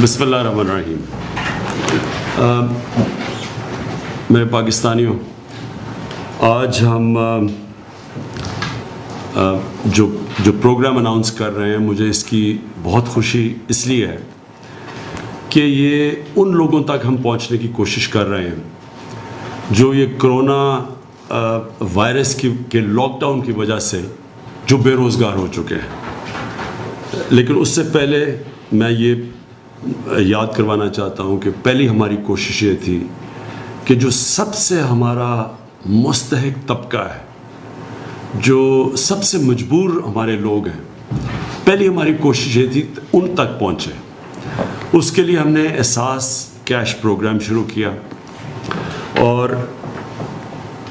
بسم اللہ الرحمن الرحیم. میرے پاکستانیوں، آج ہم جو پروگرام اناؤنس کر رہے ہیں، مجھے اس کی بہت خوشی اس لیے ہے کہ یہ ان لوگوں تک ہم پہنچنے کی کوشش کر رہے ہیں جو یہ کرونا وائرس کے لاک ڈاؤن کی وجہ سے جو بے روزگار ہو چکے ہیں. لیکن اس سے پہلے میں یہ یاد کروانا چاہتا ہوں کہ پہلی ہماری کوشش یہ تھی کہ جو سب سے ہمارا مستحق طبقہ ہے، جو سب سے مجبور ہمارے لوگ ہیں، پہلی ہماری کوشش یہ تھی ان تک پہنچے. اس کے لیے ہم نے احساس کیش پروگرام شروع کیا، اور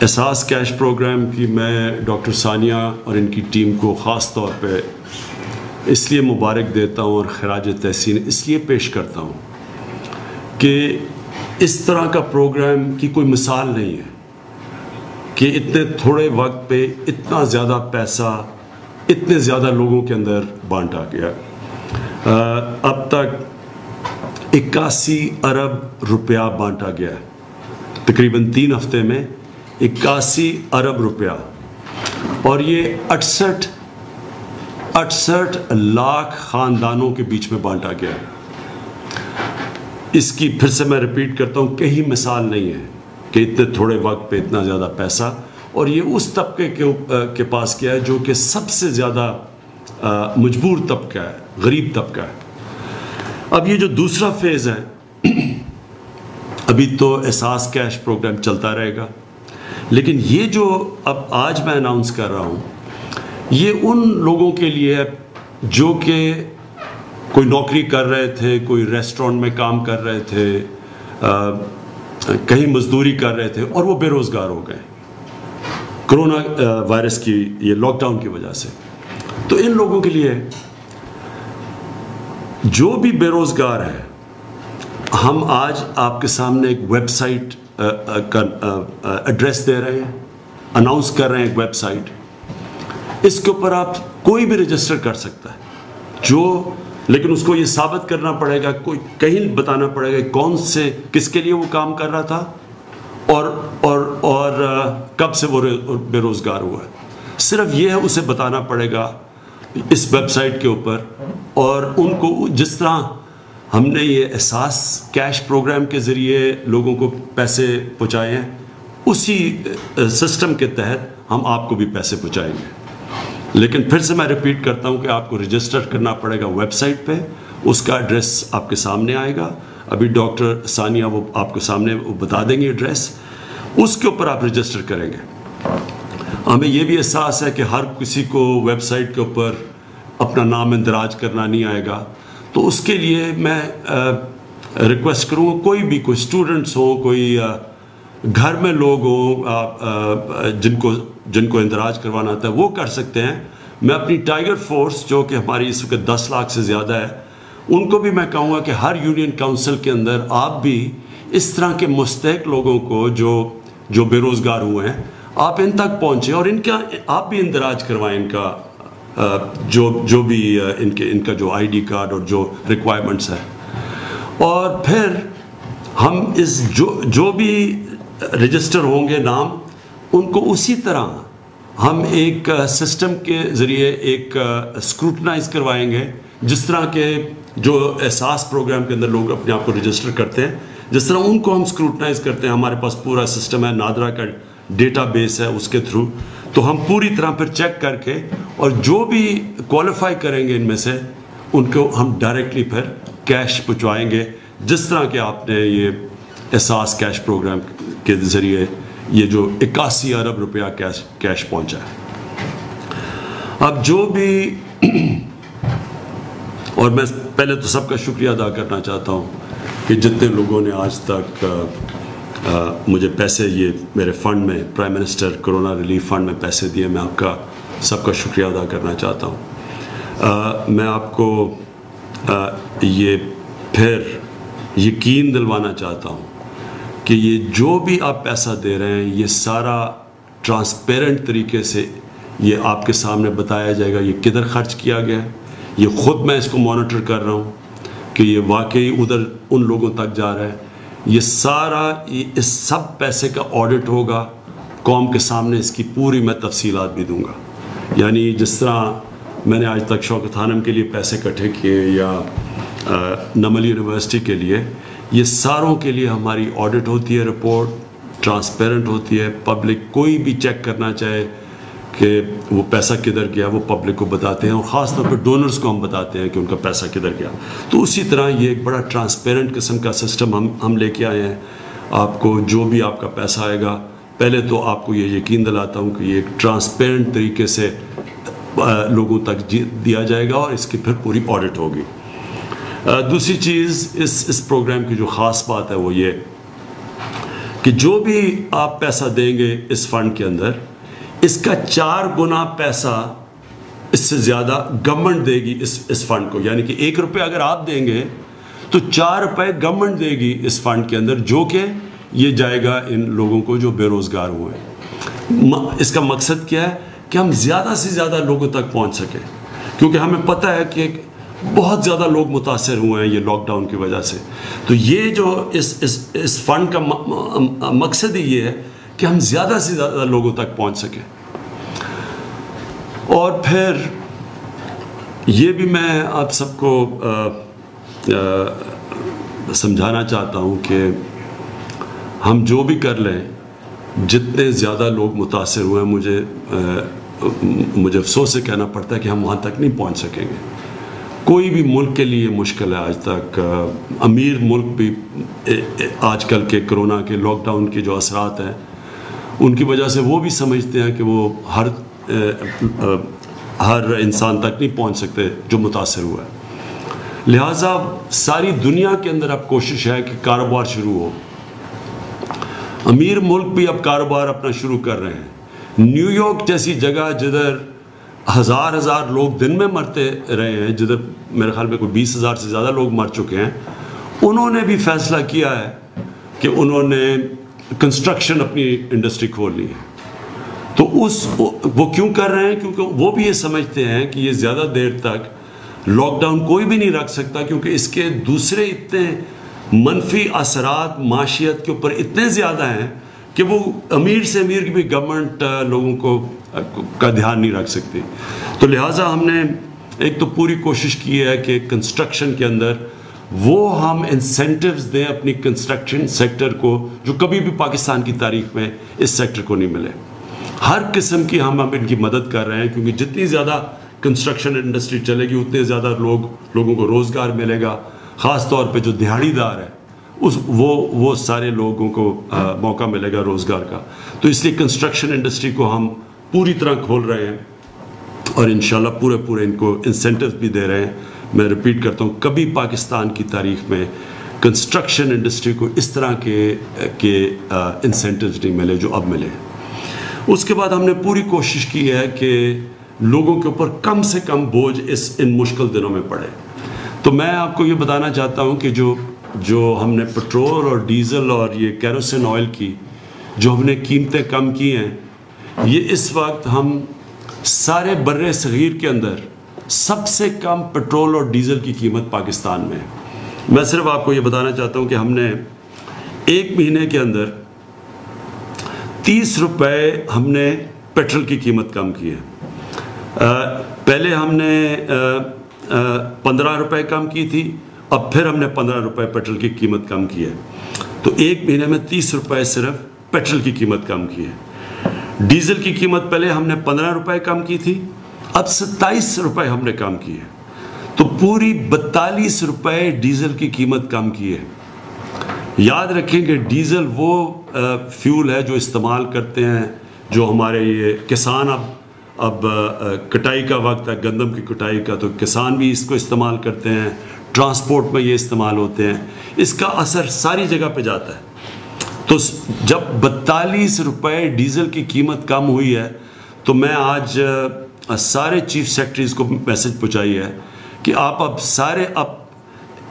احساس کیش پروگرام کی میں ڈاکٹر ثانیہ اور ان کی ٹیم کو خاص طور پہ اس لیے مبارک دیتا ہوں اور خراج تحسین اس لیے پیش کرتا ہوں کہ اس طرح کا پروگرام کی کوئی مثال نہیں ہے کہ اتنے تھوڑے وقت پہ اتنا زیادہ پیسہ اتنے زیادہ لوگوں کے اندر بانٹا گیا. اب تک 81 ارب روپیہ بانٹا گیا ہے، تقریباً 3 ہفتے میں 81 ارب روپیہ، اور یہ 68 لاکھ خاندانوں کے بیچ میں بانٹا گیا. اس کی پھر سے میں ریپیٹ کرتا ہوں، کہیں مثال نہیں ہے کہ اتنے تھوڑے وقت پہ اتنا زیادہ پیسہ، اور یہ اس طبقے کے پاس کیا ہے جو کہ سب سے زیادہ مجبور طبقہ ہے، غریب طبقہ ہے. اب یہ جو دوسرا فیز ہے، ابھی تو احساس کیش پروگرام چلتا رہے گا، لیکن یہ جو اب آج میں اناؤنس کر رہا ہوں، یہ ان لوگوں کے لیے ہے جو کہ کوئی نوکری کر رہے تھے، کوئی ریسٹورنٹ میں کام کر رہے تھے، کہیں مزدوری کر رہے تھے، اور وہ بے روزگار ہو گئے کرونا وائرس کی یہ لاک ڈاؤن کی وجہ سے. تو ان لوگوں کے لیے جو بھی بے روزگار ہے، ہم آج آپ کے سامنے ایک ویب سائٹ کا ایڈریس دے رہے ہیں، اناؤنس کر رہے ہیں ایک ویب سائٹ. اس کے اوپر آپ کوئی بھی رجسٹر کر سکتا ہے، لیکن اس کو یہ ثابت کرنا پڑے گا، کوئی کہیں بتانا پڑے گا کون سے کس کے لیے وہ کام کر رہا تھا اور کب سے وہ بے روزگار ہوا ہے. صرف یہ ہے، اسے بتانا پڑے گا اس ویب سائٹ کے اوپر. اور ان کو جس طرح ہم نے یہ احساس کیش پروگرام کے ذریعے لوگوں کو پیسے پہنچائے ہیں، اسی سسٹم کے تحت ہم آپ کو بھی پیسے پہنچائیں گے. لیکن پھر سے میں ریپیٹ کرتا ہوں کہ آپ کو رجسٹر کرنا پڑے گا ویب سائٹ پہ. اس کا ایڈریس آپ کے سامنے آئے گا، ابھی ڈاکٹر ثانیہ وہ آپ کو سامنے وہ بتا دیں گے ایڈریس. اس کے اوپر آپ رجسٹر کریں گے. ہمیں یہ بھی احساس ہے کہ ہر کسی کو ویب سائٹ کے اوپر اپنا نام اندراج کرنا نہیں آئے گا، تو اس کے لیے میں ریکویسٹ کروں گا، کوئی اسٹوڈنٹس ہوں، کوئی گھر میں لوگ ہوں جن کو اندراج کروانا آتا ہے، وہ کر سکتے ہیں. میں اپنی ٹائیگر فورس جو کہ ہماری اس وقت 10 لاکھ سے زیادہ ہے، ان کو بھی میں کہوں گا کہ ہر یونین کونسل کے اندر آپ بھی اس طرح کے مستحق لوگوں کو جو بے روزگار ہوئے ہیں، آپ ان تک پہنچیں اور آپ بھی اندراج کروائیں ان کا جو بھی ان کا جو آئی ڈی کارڈ اور جو ریکوائرمنٹس ہے. اور پھر ہم جو بھی رجسٹر ہوں گے نام، ان کو اسی طرح ہم ایک سسٹم کے ذریعے ایک اسکروٹنائز کروائیں گے، جس طرح کے جو احساس پروگرام کے اندر لوگ اپنے آپ کو رجسٹر کرتے ہیں، جس طرح ان کو ہم اسکروٹنائز کرتے ہیں. ہمارے پاس پورا سسٹم ہے، نادرا کا ڈیٹا بیس ہے، اس کے تھرو تو ہم پوری طرح پھر چیک کر کے، اور جو بھی کوالیفائی کریں گے ان میں سے، ان کو ہم ڈائریکٹلی پھر کیش پہنچوائیں گے، جس طرح کہ آپ نے یہ احساس کیش پروگرام کے ذریعے یہ جو 81 ارب روپیہ کیش پہنچا ہے. اب جو بھی اور میں پہلے تو سب کا شکریہ ادا کرنا چاہتا ہوں کہ جتنے لوگوں نے آج تک مجھے پیسے یہ میرے فنڈ میں، prime minister corona relief fund میں پیسے دیے، میں آپ کا سب کا شکریہ ادا کرنا چاہتا ہوں. میں آپ کو یہ پھر یقین دلوانا چاہتا ہوں کہ یہ جو بھی آپ پیسہ دے رہے ہیں، یہ سارا ٹرانسپیرنٹ طریقے سے یہ آپ کے سامنے بتایا جائے گا، یہ کدھر خرچ کیا گیا ہے. یہ خود میں اس کو مانیٹر کر رہا ہوں. کہ یہ واقعی ادھر ان لوگوں تک جا رہا ہے. یہ سارا اس سب پیسے کا آڈٹ ہوگا قوم کے سامنے. اس کی پوری میں تفصیلات بھی دوں گا. یعنی جس طرح میں نے آج تک شوکت خانم کے لیے پیسے اکٹھے کیے یا نمل یونیورسٹی کے لیے، یہ ساروں کے لیے ہماری آڈٹ ہوتی ہے، رپورٹ ٹرانسپیرنٹ ہوتی ہے. پبلک کوئی بھی چیک کرنا چاہے کہ وہ پیسہ کدھر گیا وہ پبلک کو بتاتے ہیں، اور خاص طور پہ ڈونرز کو ہم بتاتے ہیں کہ ان کا پیسہ کدھر گیا. تو اسی طرح یہ ایک بڑا ٹرانسپیرنٹ قسم کا سسٹم ہم لے کے آئے ہیں. آپ کو جو بھی آپ کا پیسہ آئے گا، پہلے تو آپ کو یہ یقین دلاتا ہوں کہ یہ ایک ٹرانسپیرنٹ طریقے سے لوگوں تک دیا جائے گا، اور اس کی پھر پوری آڈٹ ہوگی. دوسری چیز اس پروگرام کی جو خاص بات ہے وہ یہ کہ جو بھی آپ پیسہ دیں گے اس فنڈ کے اندر، اس کا 4 گنا پیسہ اس سے زیادہ گورنمنٹ دے گی اس فنڈ کو. یعنی کہ 1 روپے اگر آپ دیں گے تو 4 روپے گورنمنٹ دے گی اس فنڈ کے اندر، جو کہ یہ جائے گا ان لوگوں کو جو بے روزگار ہوئے ہیں. اس کا مقصد کیا ہے کہ ہم زیادہ سے زیادہ لوگوں تک پہنچ سکیں، کیونکہ ہمیں پتہ ہے کہ بہت زیادہ لوگ متاثر ہوئے ہیں یہ لاک ڈاؤن کی وجہ سے. تو یہ جو اس فنڈ کا مقصد ہی یہ ہے کہ ہم زیادہ سے زیادہ لوگوں تک پہنچ سکیں. اور پھر یہ بھی میں آپ سب کو سمجھانا چاہتا ہوں کہ ہم جو بھی کر لیں، جتنے زیادہ لوگ متاثر ہوئے ہیں، مجھے افسوس سے کہنا پڑتا ہے کہ ہم وہاں تک نہیں پہنچ سکیں گے. کوئی بھی ملک کے لیے مشکل ہے آج تک. امیر ملک بھی آج کل کے کرونا کے لاک ڈاؤن کے جو اثرات ہیں ان کی وجہ سے وہ بھی سمجھتے ہیں کہ وہ ہر انسان تک نہیں پہنچ سکتے جو متاثر ہوا ہے. لہٰذا ساری دنیا کے اندر اب کوشش ہے کہ کاروبار شروع ہو. امیر ملک بھی اب کاروبار اپنا شروع کر رہے ہیں. نیو یارک جیسی جگہ جدھر ہزار لوگ دن میں مرتے رہے ہیں، جدھر میرے خیال میں کوئی 20,000 سے زیادہ لوگ مر چکے ہیں، انہوں نے بھی فیصلہ کیا ہے کہ انہوں نے کنسٹرکشن اپنی انڈسٹری کھول لی ہے. تو وہ کیوں کر رہے ہیں؟ کیونکہ وہ بھی یہ سمجھتے ہیں کہ یہ زیادہ دیر تک لاک ڈاؤن کوئی بھی نہیں رکھ سکتا، کیونکہ اس کے دوسرے اتنے منفی اثرات معاشیت کے اوپر اتنے زیادہ ہیں کہ وہ امیر سے امیر کی بھی گورنمنٹ لوگوں کا دھیان نہیں رکھ سکتی. تو لہٰذا ہم نے ایک تو پوری کوشش کی ہے کہ کنسٹرکشن کے اندر وہ ہم انسینٹیوز دیں اپنی کنسٹرکشن سیکٹر کو، جو کبھی بھی پاکستان کی تاریخ میں اس سیکٹر کو نہیں ملے. ہر قسم کی ہم ان کی مدد کر رہے ہیں، کیونکہ جتنی زیادہ کنسٹرکشن انڈسٹری چلے گی اتنے زیادہ لوگوں کو روزگار ملے گا. خاص طور پہ جو دیہڑی دار ہے وہ سارے لوگوں کو موقع ملے گا روزگار کا. تو اس لیے کنسٹرکشن انڈسٹری کو ہم پوری طرح کھول رہے ہیں، اور انشاءاللہ پورے ان کو انسینٹیوز بھی دے رہے ہیں. میں ریپیٹ کرتا ہوں، کبھی پاکستان کی تاریخ میں کنسٹرکشن انڈسٹری کو اس طرح کے انسینٹیوز نہیں ملے جو اب ملے. اس کے بعد ہم نے پوری کوشش کی ہے کہ لوگوں کے اوپر کم سے کم بوجھ ان مشکل دنوں میں پڑے. تو میں آپ کو یہ بتانا چاہتا ہوں کہ جو ہم نے پٹرول اور ڈیزل اور یہ کیروسین آئل کی جو ہم نے قیمتیں کم کی ہیں، یہ اس وقت ہم سارے بر صغیر کے اندر سب سے کم پٹرول اور ڈیزل کی قیمت پاکستان میں ہے. میں صرف آپ کو یہ بتانا چاہتا ہوں کہ ہم نے 1 مہینے کے اندر 30 روپے ہم نے پیٹرول کی قیمت کم کی ہے. پہلے ہم نے 15 روپے کم کی تھی، اب پھر ہم نے 15 روپے پیٹرول کی قیمت کم کی ہے. تو 1 مہینے میں 30 روپے صرف پیٹرول کی قیمت کم کی ہے. ڈیزل کی قیمت پہلے ہم نے 15 روپے کم کی تھی، اب 27 روپے ہم نے کم کی ہے. تو پوری 42 روپے ڈیزل کی قیمت کم کی ہے. یاد رکھیں کہ ڈیزل وہ فیول ہے جو استعمال کرتے ہیں جو ہمارے یہ کسان اب کٹائی کا وقت ہے، گندم کی کٹائی کا، تو کسان بھی اس کو استعمال کرتے ہیں، ٹرانسپورٹ میں یہ استعمال ہوتے ہیں. اس کا اثر ساری جگہ پہ جاتا ہے. تو جب 42 روپے ڈیزل کی قیمت کم ہوئی ہے تو میں آج سارے چیف سیکرٹریز کو میسج پہنچائی ہے کہ آپ اب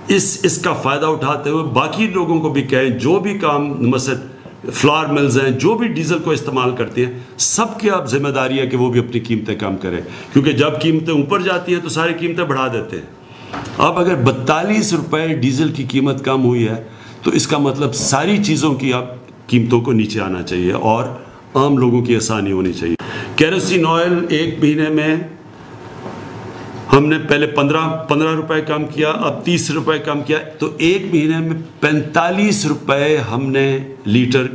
اس کا فائدہ اٹھاتے ہوئے باقی لوگوں کو بھی کہیں، جو بھی کام مثلا فلاور ملز ہیں جو بھی ڈیزل کو استعمال کرتے ہیں، سب کی اب ذمہ داری ہے کہ وہ بھی اپنی قیمتیں کم کریں، کیونکہ جب قیمتیں اوپر جاتی ہیں تو ساری قیمتیں بڑھا دیتے ہیں. اب اگر 42 روپے ڈیزل کی قیمت کم ہوئی ہے تو اس کا مطلب ساری چیزوں کی اب قیمتوں کو نیچے آنا چاہیے اور عام لوگوں کی آسانی ہونی چاہیے. کیروسین آئل ایک مہینے میں ہم نے پہلے 15 روپے کم کیا, اب 30 روپے کم کیا, تو ایک مہینے میں 45 روپے ہم نے لیٹر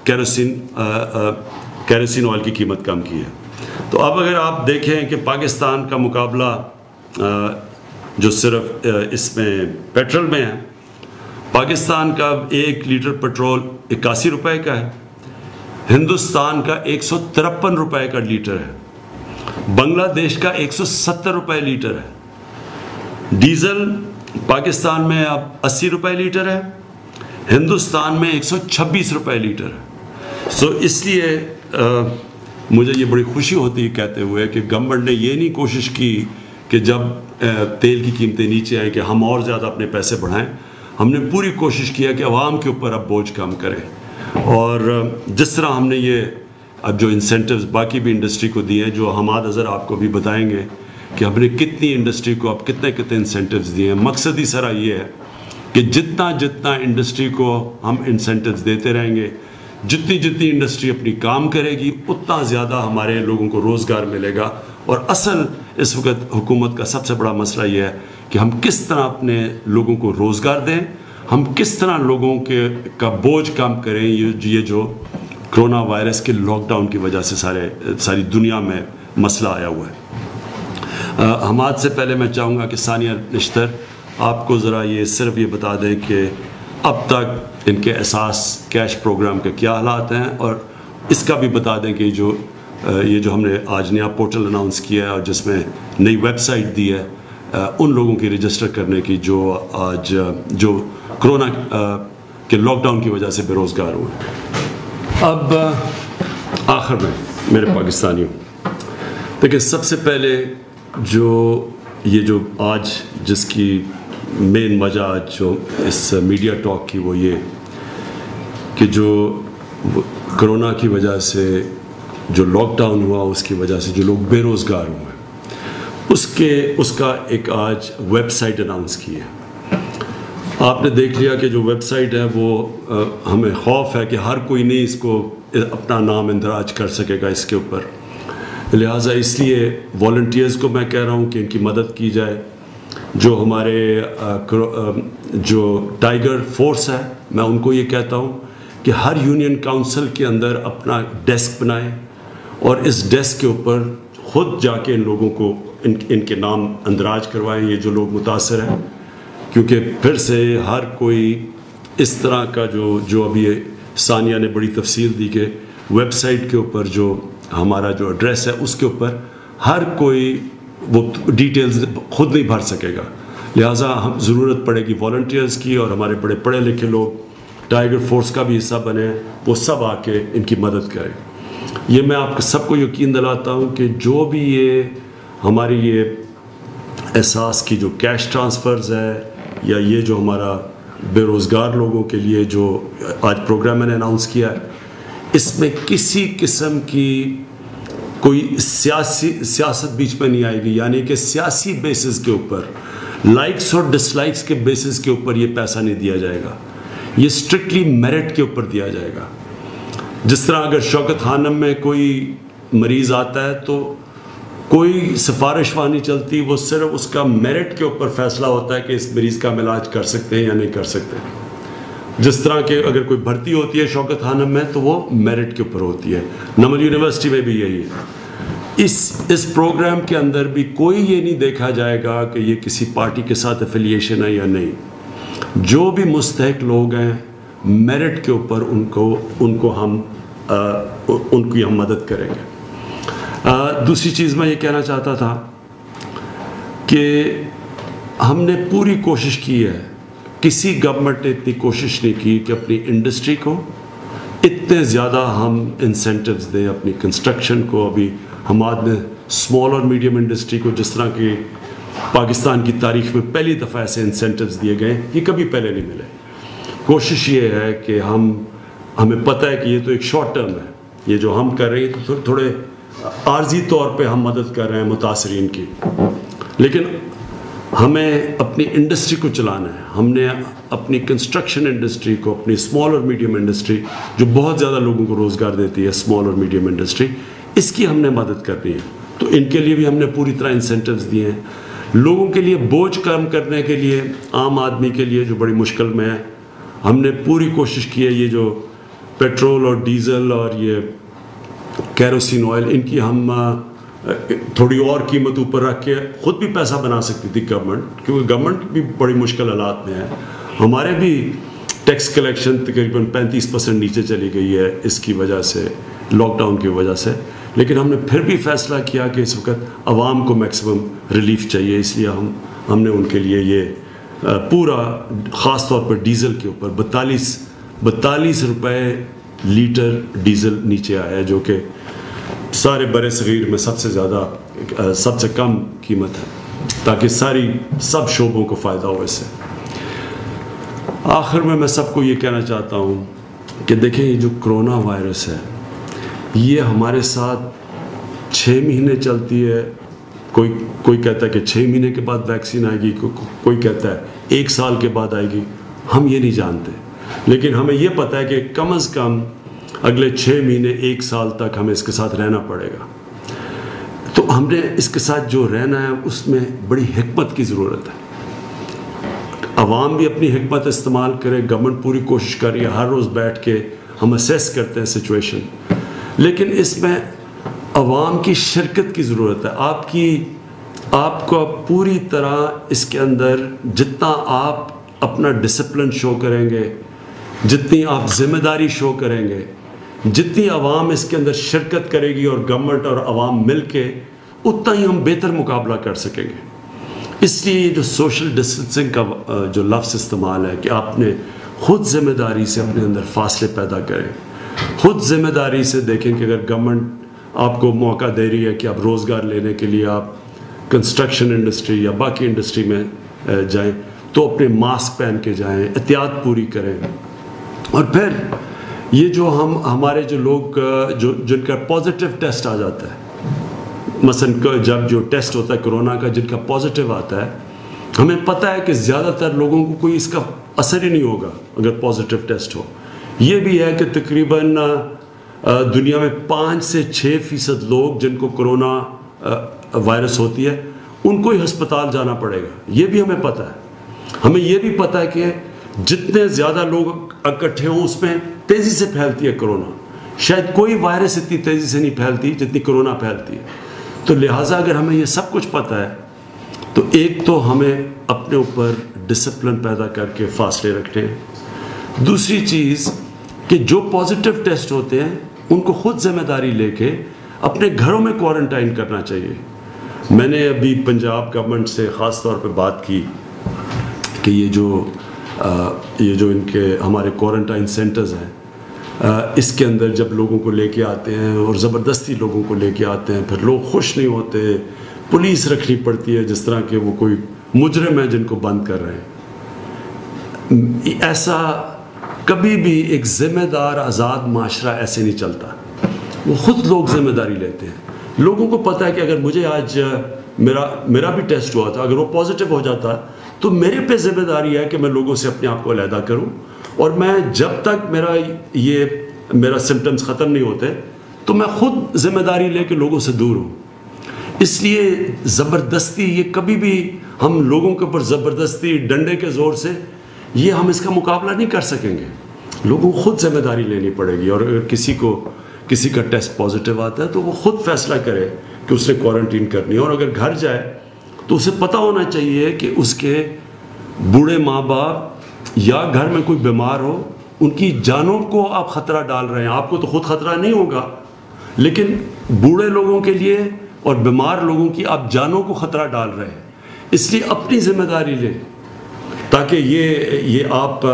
کیروسین آئل کی قیمت کم کی ہے. تو اب اگر آپ دیکھیں کہ پاکستان کا مقابلہ جو صرف اس میں پیٹرول میں ہے, پاکستان کا 1 لیٹر پیٹرول 81 روپے کا ہے, ہندوستان کا 153 روپے کا لیٹر ہے, بنگلہ دیش کا 170 روپے لیٹر ہے. ڈیزل پاکستان میں اب 80 روپے لیٹر ہے, ہندوستان میں 126 روپے لیٹر ہے. سو اس لیے مجھے یہ بڑی خوشی ہوتی ہے کہتے ہوئے کہ گورنمنٹ نے یہ نہیں کوشش کی کہ جب تیل کی قیمتیں نیچے آئیں کہ ہم اور زیادہ اپنے پیسے بڑھائیں. ہم نے پوری کوشش کیا کہ عوام کے اوپر اب بوجھ کم کریں, اور جس طرح ہم نے یہ اب جو انسینٹیوز باقی بھی انڈسٹری کو دیے ہیں, جو حماد اظہر آپ کو بھی بتائیں گے کہ ہم نے کتنی انڈسٹری کو اب کتنے انسینٹیوز دیے ہیں. مقصد ہی سارا یہ ہے کہ جتنا انڈسٹری کو ہم انسینٹیوز دیتے رہیں گے, جتنی انڈسٹری اپنی کام کرے گی, اتنا زیادہ ہمارے لوگوں کو روزگار ملے گا. اور اصل اس وقت حکومت کا سب سے بڑا مسئلہ یہ ہے کہ ہم کس طرح اپنے لوگوں کو روزگار دیں, ہم کس طرح لوگوں کا بوجھ کم کریں. یہ جو کرونا وائرس کے لاک ڈاؤن کی وجہ سے ساری دنیا میں مسئلہ آیا ہوا ہے. حماد سے پہلے میں چاہوں گا کہ ثانیہ نشتر آپ کو ذرا صرف یہ بتا دیں کہ اب تک ان کے اساس کیش پروگرام کے کیا حالات ہیں, اور اس کا بھی بتا دیں کہ یہ جو ہم نے آج نیا پورٹل اناؤنس کیا ہے اور جس میں نئی ویب سائٹ دی ہے ان لوگوں کی رجسٹر کرنے کی جو کرونا کے لاک ڈاؤن کی وجہ سے بے روزگار ہوئے. اب آخر میں میرے پاکستانیوں, دیکھیں سب سے پہلے جو آج جس کی مین وجہ جو اس میڈیا ٹاک کی وہ یہ کہ جو کرونا کی وجہ سے جو لاک ڈاؤن ہوا, اس کی وجہ سے جو لوگ بے روزگار ہوئے, اس کا ایک آج ویب سائٹ اناؤنس کی ہے. آپ نے دیکھ لیا کہ جو ویب سائٹ ہے وہ ہمیں خوف ہے کہ ہر کوئی نہیں اس کو اپنا نام اندراج کر سکے گا اس کے اوپر, لہٰذا اس لیے والنٹیئرز کو میں کہہ رہا ہوں کہ ان کی مدد کی جائے. جو ہمارے جو ٹائیگر فورس ہے, میں ان کو یہ کہتا ہوں کہ ہر یونین کاؤنسل کے اندر اپنا ڈیسک بنائے اور اس ڈیسک کے اوپر خود جا کے ان لوگوں کو ان کے نام اندراج کروائیں, یہ جو لوگ متاثر ہیں, کیونکہ پھر سے ہر کوئی اس طرح کا جو ابھی ثانیہ نے بڑی تفصیل دی کہ ویب سائٹ کے اوپر جو ہمارا جو ایڈریس ہے اس کے اوپر ہر کوئی وہ ڈیٹیلز خود نہیں بھر سکے گا. لہٰذا ہم ضرورت پڑے گی والنٹیئرز کی, اور ہمارے بڑے پڑھے لکھے لوگ ٹائیگر فورس کا بھی حصہ بنے, وہ سب آ کے ان کی مدد کریں. یہ میں آپ سب کو یقین دلاتا ہوں کہ جو بھی یہ ہماری یہ احساس کی جو کیش ٹرانسفرز ہے یا یہ جو ہمارا بے روزگار لوگوں کے لیے جو آج پروگرام میں نے اناؤنس کیا ہے, اس میں کسی قسم کی کوئی سیاست بیچ میں نہیں آئے گی. یعنی کہ سیاسی بیسس کے اوپر, لائکس اور ڈس لائکس کے بیسس کے اوپر یہ پیسہ نہیں دیا جائے گا, یہ اسٹرکٹلی میرٹ کے اوپر دیا جائے گا. جس طرح اگر شوکت خانم میں کوئی مریض آتا ہے تو کوئی سفارش وہاں نہیں چلتی, وہ صرف اس کا میرٹ کے اوپر فیصلہ ہوتا ہے کہ اس مریض کا ہم علاج کر سکتے ہیں یا نہیں کر سکتے. جس طرح کہ اگر کوئی بھرتی ہوتی ہے شوکت خانم میں تو وہ میرٹ کے اوپر ہوتی ہے. نمل یونیورسٹی میں بھی یہی ہے. اس پروگرام کے اندر بھی کوئی یہ نہیں دیکھا جائے گا کہ یہ کسی پارٹی کے ساتھ افیلیشن ہے یا نہیں. جو بھی مستحق لوگ ہیں میرٹ کے اوپر ان کی ہم مدد کریں گے. دوسری چیز میں یہ کہنا چاہتا تھا کہ ہم نے پوری کوشش کی ہے, کسی گورنمنٹ نے اتنی کوشش نہیں کی کہ اپنی انڈسٹری کو اتنے زیادہ ہم انسینٹیوز دیں. اپنی کنسٹرکشن کو, ابھی حماد نے اسمال اور میڈیم انڈسٹری کو جس طرح کی پاکستان کی تاریخ میں پہلی دفعہ ایسے انسینٹیوز دیے گئے, یہ کبھی پہلے نہیں ملے. کوشش یہ ہے کہ ہمیں پتہ ہے کہ یہ تو ایک شارٹ ٹرم ہے, یہ جو ہم کر رہے ہیں تو تھوڑے عارضی طور پہ ہم مدد کر رہے ہیں متاثرین کی, لیکن ہمیں اپنی انڈسٹری کو چلانا ہے. ہم نے اپنی کنسٹرکشن انڈسٹری کو, اپنی اسمال اور میڈیم انڈسٹری جو بہت زیادہ لوگوں کو روزگار دیتی ہے, اسمال اور میڈیم انڈسٹری, اس کی ہم نے مدد کرنی ہے. تو ان کے لیے بھی ہم نے پوری طرح انسینٹیوز دیے ہیں. لوگوں کے لیے بوجھ کم کرنے کے لیے, عام آدمی کے لیے جو بڑی مشکل میں ہے, ہم نے پوری کوشش کی ہے. یہ جو پیٹرول اور ڈیزل اور یہ کیروسین آئل, ان کی ہم تھوڑی اور قیمت اوپر رکھ کے خود بھی پیسہ بنا سکتی تھی گورنمنٹ, کیونکہ گورنمنٹ بھی بڑی مشکل حالات میں ہے. ہمارے بھی ٹیکس کلیکشن تقریباً 35% نیچے چلی گئی ہے اس کی وجہ سے, لاک ڈاؤن کی وجہ سے. لیکن ہم نے پھر بھی فیصلہ کیا کہ اس وقت عوام کو میکسیمم ریلیف چاہیے, اس لیے ہم نے ان کے لیے یہ پورا, خاص طور پر ڈیزل کے اوپر 42 روپے لیٹر ڈیزل نیچے آیا ہے, جو کہ سارے برِ صغیر میں سب سے زیادہ, سب سے کم قیمت ہے, تاکہ سب شعبوں کو فائدہ ہو اس سے. آخر میں سب کو یہ کہنا چاہتا ہوں کہ دیکھیں, یہ جو کرونا وائرس ہے یہ ہمارے ساتھ 6 مہینے چلتی ہے. کوئی کہتا ہے کہ 6 مہینے کے بعد ویکسین آئے گی, کوئی کہتا ہے 1 سال کے بعد آئے گی. ہم یہ نہیں جانتے, لیکن ہمیں یہ پتہ ہے کہ کم از کم اگلے 6 مہینے 1 سال تک ہمیں اس کے ساتھ رہنا پڑے گا. تو ہم نے اس کے ساتھ جو رہنا ہے اس میں بڑی حکمت کی ضرورت ہے. عوام بھی اپنی حکمت استعمال کرے, گورنمنٹ پوری کوشش کر رہی ہے, ہر روز بیٹھ کے ہم اسیس کرتے ہیں سچویشن, لیکن اس میں عوام کی شرکت کی ضرورت ہے. آپ کو پوری طرح اس کے اندر جتنا آپ اپنا ڈسپلن شو کریں گے, جتنی آپ ذمہ داری شو کریں گے, جتنی عوام اس کے اندر شرکت کرے گی اور گورنمنٹ اور عوام مل کے, اتنا ہی ہم بہتر مقابلہ کر سکیں گے. اس لیے جو سوشل ڈسٹینسنگ کا جو لفظ استعمال ہے کہ آپ نے خود ذمہ داری سے اپنے اندر فاصلے پیدا کریں, خود ذمہ داری سے دیکھیں کہ اگر گورنمنٹ آپ کو موقع دے رہی ہے کہ آپ روزگار لینے کے لیے آپ کنسٹرکشن انڈسٹری یا باقی انڈسٹری میں جائیں, تو اپنے ماسک پہن کے جائیں, احتیاط پوری کریں. اور پھر یہ جو ہمارے جو لوگ جن کا پازیٹیو ٹیسٹ آ جاتا ہے, مثلا جب جو ٹیسٹ ہوتا ہے کرونا کا, جن کا پازیٹیو آتا ہے, ہمیں پتہ ہے کہ زیادہ تر لوگوں کو کوئی اس کا اثر ہی نہیں ہوگا اگر پازیٹیو ٹیسٹ ہو. یہ بھی ہے کہ تقریباً دنیا میں 5 سے 6% لوگ جن کو کرونا وائرس ہوتی ہے ان کو ہی ہسپتال جانا پڑے گا. یہ بھی ہمیں پتہ ہے. ہمیں یہ بھی پتہ ہے کہ جتنے زیادہ لوگ اکٹھے ہوں اس میں تیزی سے پھیلتی ہے کرونا. شاید کوئی وائرس اتنی تیزی سے نہیں پھیلتی جتنی کرونا پھیلتی ہے. تو لہٰذا اگر ہمیں یہ سب کچھ پتہ ہے تو ایک تو ہمیں اپنے اوپر ڈسپلن پیدا کر کے فاصلے رکھنے ہیں. دوسری چیز کہ جو پازیٹیو ٹیسٹ ہوتے ہیں ان کو خود ذمہ داری لے کے اپنے گھروں میں کوارنٹائن کرنا چاہیے. میں نے ابھی پنجاب گورنمنٹ سے خاص طور پہ بات کی کہ یہ جو ان کے ہمارے کوارنٹائن سینٹرز ہیں, اس کے اندر جب لوگوں کو لے کے آتے ہیں اور زبردستی لوگوں کو لے کے آتے ہیں, پھر لوگ خوش نہیں ہوتے, پولیس رکھنی پڑتی ہے جس طرح کہ وہ کوئی مجرم ہے جن کو بند کر رہے ہیں. ایسا کبھی بھی ایک ذمہ دار آزاد معاشرہ ایسے نہیں چلتا. وہ خود لوگ ذمہ داری لیتے ہیں. لوگوں کو پتہ ہے کہ اگر مجھے آج میرا بھی ٹیسٹ ہوا تھا, اگر وہ پازیٹیو ہو جاتا تو میرے پہ ذمہ داری ہے کہ میں لوگوں سے اپنے آپ کو علیحدہ کروں, اور میں جب تک میرا سمٹمز ختم نہیں ہوتے تو میں خود ذمہ داری لے کے لوگوں سے دور ہوں. اس لیے زبردستی یہ کبھی بھی ہم لوگوں کے اوپر زبردستی ڈنڈے کے زور سے یہ ہم اس کا مقابلہ نہیں کر سکیں گے. لوگوں کو خود ذمہ داری لینی پڑے گی. اور اگر کسی کا ٹیسٹ پازیٹیو آتا ہے تو وہ خود فیصلہ کرے کہ اس نے کوارنٹین کرنی ہے. اور اگر گھر جائے تو اسے پتہ ہونا چاہیے کہ اس کے بوڑھے ماں باپ یا گھر میں کوئی بیمار ہو, ان کی جانوں کو آپ خطرہ ڈال رہے ہیں. آپ کو تو خود خطرہ نہیں ہوگا, لیکن بوڑھے لوگوں کے لیے اور بیمار لوگوں کی آپ جانوں کو خطرہ ڈال رہے ہیں. اس لیے اپنی ذمہ داری لیں تاکہ یہ آپ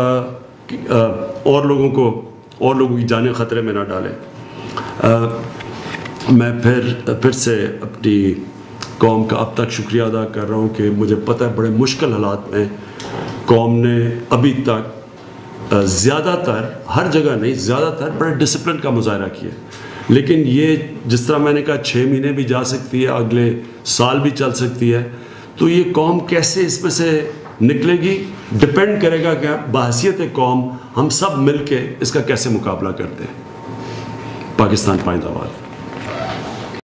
اور لوگوں کی جانیں خطرے میں نہ ڈالیں. میں پھر سے اپنی قوم کا اب تک شکریہ ادا کر رہا ہوں کہ مجھے پتہ ہے بڑے مشکل حالات میں قوم نے ابھی تک زیادہ تر, ہر جگہ نہیں, زیادہ تر بڑے ڈسپلن کا مظاہرہ کیا. لیکن یہ جس طرح میں نے کہا 6 مہینے بھی جا سکتی ہے, اگلے سال بھی چل سکتی ہے, تو یہ قوم کیسے اس میں سے نکلے گی ڈپینڈ کرے گا کہ بحیثیت قوم ہم سب مل کے اس کا کیسے مقابلہ کرتے ہیں. پاکستان پائندہ باد.